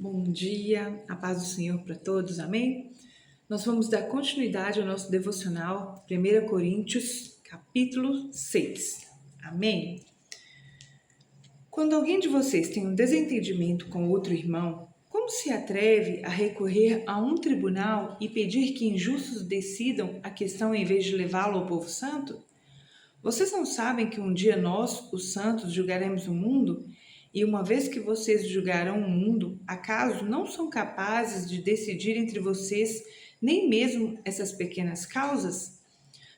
Bom dia, a paz do Senhor para todos, amém? Nós vamos dar continuidade ao nosso devocional, 1 Coríntios, capítulo 6, amém? Quando alguém de vocês tem um desentendimento com outro irmão, como se atreve a recorrer a um tribunal e pedir que injustos decidam a questão em vez de levá-lo ao povo santo? Vocês não sabem que um dia nós, os santos, julgaremos o mundo? E uma vez que vocês julgarão o mundo, acaso não são capazes de decidir entre vocês nem mesmo essas pequenas causas?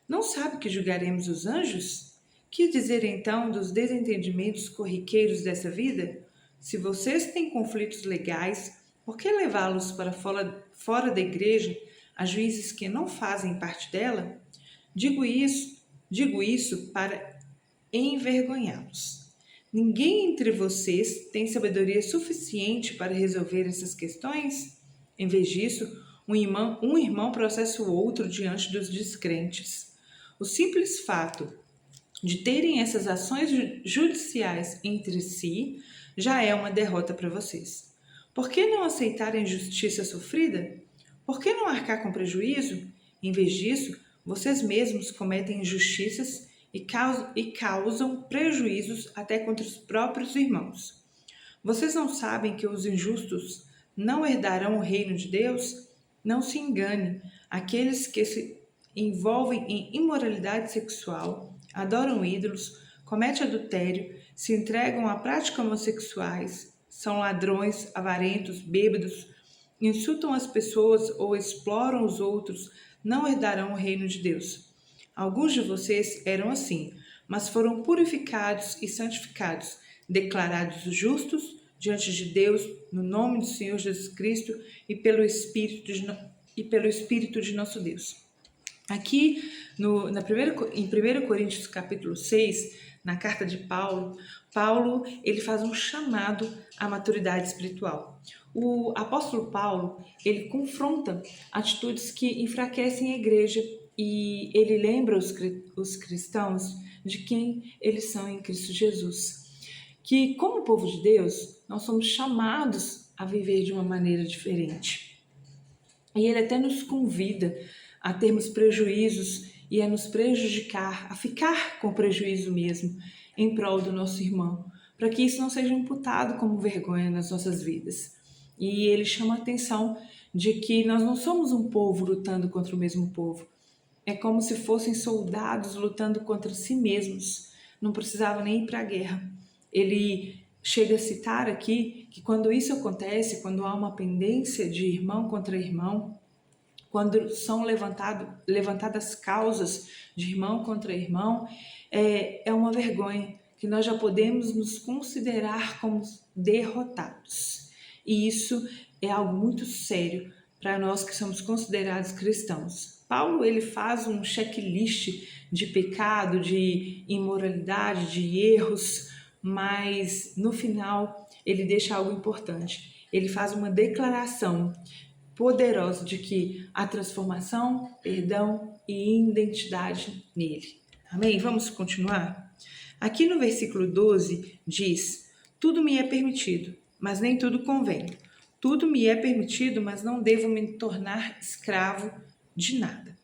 Não sabe que julgaremos os anjos? Que dizer então dos desentendimentos corriqueiros dessa vida? Se vocês têm conflitos legais, por que levá-los para fora da igreja a juízes que não fazem parte dela? Digo isso para envergonhá-los. Ninguém entre vocês tem sabedoria suficiente para resolver essas questões? Em vez disso, um irmão processa o outro diante dos descrentes. O simples fato de terem essas ações judiciais entre si já é uma derrota para vocês. Por que não aceitar a injustiça sofrida? Por que não arcar com prejuízo? Em vez disso, vocês mesmos cometem injustiças e causam prejuízos até contra os próprios irmãos. Vocês não sabem que os injustos não herdarão o reino de Deus? Não se engane, aqueles que se envolvem em imoralidade sexual, adoram ídolos, cometem adultério, se entregam a práticas homossexuais, são ladrões, avarentos, bêbados, insultam as pessoas ou exploram os outros, não herdarão o reino de Deus. Alguns de vocês eram assim, mas foram purificados e santificados, declarados justos diante de Deus, no nome do Senhor Jesus Cristo e pelo Espírito de nosso Deus. Aqui em 1 Coríntios capítulo 6, na carta de Paulo ele faz um chamado à maturidade espiritual. O apóstolo Paulo, ele confronta atitudes que enfraquecem a igreja e ele lembra os cristãos de quem eles são em Cristo Jesus. Que como povo de Deus, nós somos chamados a viver de uma maneira diferente. E ele até nos convida a termos prejuízos e a nos prejudicar, a ficar com prejuízo mesmo, em prol do nosso irmão, para que isso não seja imputado como vergonha nas nossas vidas. E ele chama a atenção de que nós não somos um povo lutando contra o mesmo povo. É como se fossem soldados lutando contra si mesmos. Não precisava nem ir para a guerra. Ele chega a citar aqui que quando isso acontece, quando há uma pendência de irmão contra irmão, quando são levantadas causas de irmão contra irmão, é uma vergonha que nós já podemos nos considerar como derrotados. E isso é algo muito sério para nós que somos considerados cristãos. Paulo ele faz um checklist de pecado, de imoralidade, de erros, mas no final ele deixa algo importante. Ele faz uma declaração poderosa de que há transformação, perdão e identidade nele. Amém? Vamos continuar? Aqui no versículo 12 diz: tudo me é permitido, mas nem tudo convém. Tudo me é permitido, mas não devo me tornar escravo de nada.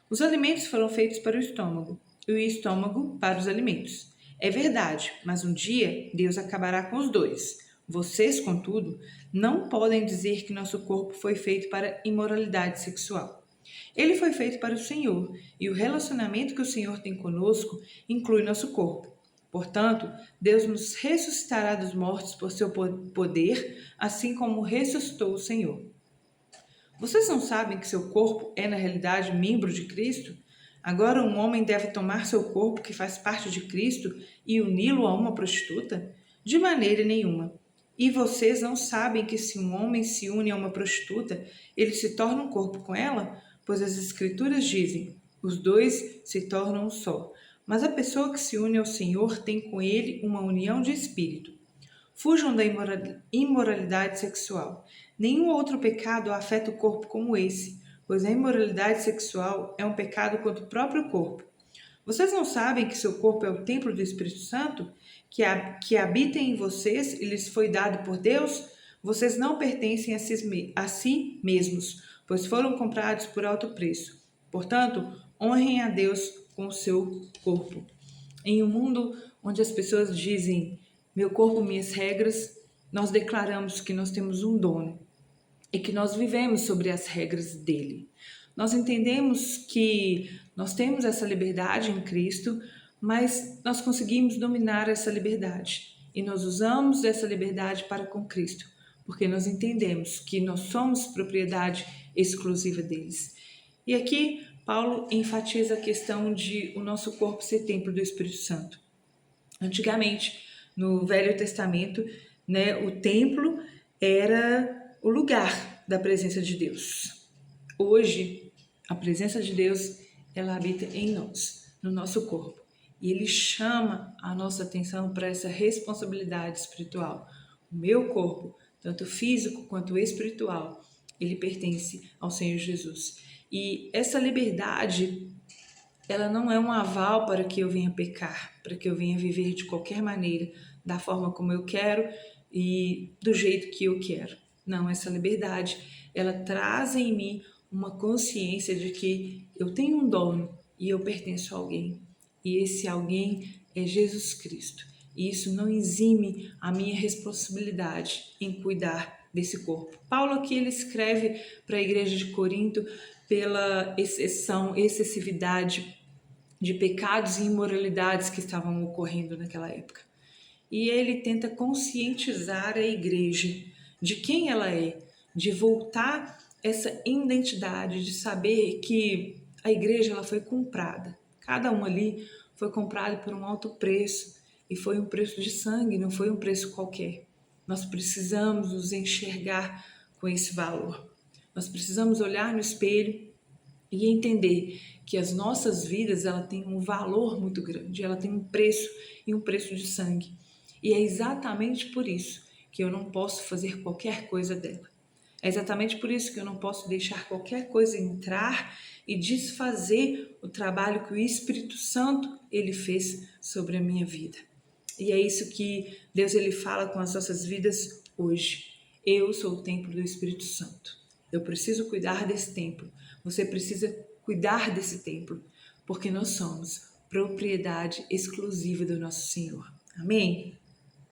Os alimentos foram feitos para o estômago, e o estômago para os alimentos. É verdade, mas um dia Deus acabará com os dois. Vocês, contudo, não podem dizer que nosso corpo foi feito para imoralidade sexual. Ele foi feito para o Senhor, e o relacionamento que o Senhor tem conosco inclui nosso corpo. Portanto, Deus nos ressuscitará dos mortos por seu poder, assim como ressuscitou o Senhor. Vocês não sabem que seu corpo é, na realidade, membro de Cristo? Agora um homem deve tomar seu corpo, que faz parte de Cristo, e uni-lo a uma prostituta? De maneira nenhuma. E vocês não sabem que se um homem se une a uma prostituta, ele se torna um corpo com ela? Pois as Escrituras dizem, os dois se tornam um só. Mas a pessoa que se une ao Senhor tem com ele uma união de espírito. Fujam da imoralidade sexual. Nenhum outro pecado afeta o corpo como esse, pois a imoralidade sexual é um pecado contra o próprio corpo. Vocês não sabem que seu corpo é o templo do Espírito Santo, que habita em vocês e lhes foi dado por Deus? Vocês não pertencem a si mesmos, pois foram comprados por alto preço. Portanto, honrem a Deus com o seu corpo. Em um mundo onde as pessoas dizem meu corpo, minhas regras, nós declaramos que nós temos um dono e que nós vivemos sobre as regras dele. Nós entendemos que nós temos essa liberdade em Cristo, mas nós conseguimos dominar essa liberdade e nós usamos essa liberdade para com Cristo, porque nós entendemos que nós somos propriedade exclusiva deles. E aqui Paulo enfatiza a questão de o nosso corpo ser templo do Espírito Santo. Antigamente, no Velho Testamento, né, o templo era o lugar da presença de Deus. Hoje, a presença de Deus, ela habita em nós, no nosso corpo. E ele chama a nossa atenção para essa responsabilidade espiritual. O meu corpo, tanto físico quanto espiritual, ele pertence ao Senhor Jesus. E essa liberdade, ela não é um aval para que eu venha pecar, para que eu venha viver de qualquer maneira, da forma como eu quero e do jeito que eu quero. Não, essa liberdade, ela traz em mim uma consciência de que eu tenho um dono e eu pertenço a alguém. E esse alguém é Jesus Cristo. E isso não exime a minha responsabilidade em cuidar desse corpo. Paulo aqui ele escreve para a igreja de Corinto pela excessividade de pecados e imoralidades que estavam ocorrendo naquela época. E ele tenta conscientizar a igreja de quem ela é, de voltar essa identidade, de saber que a igreja ela foi comprada. Cada um ali foi comprado por um alto preço e foi um preço de sangue, não foi um preço qualquer. Nós precisamos nos enxergar com esse valor. Nós precisamos olhar no espelho e entender que as nossas vidas ela tem um valor muito grande, ela tem um preço e um preço de sangue. E é exatamente por isso que eu não posso fazer qualquer coisa dela. É exatamente por isso que eu não posso deixar qualquer coisa entrar e desfazer o trabalho que o Espírito Santo ele fez sobre a minha vida. E é isso que Deus ele fala com as nossas vidas hoje. Eu sou o templo do Espírito Santo. Eu preciso cuidar desse templo. Você precisa cuidar desse templo, porque nós somos propriedade exclusiva do nosso Senhor. Amém?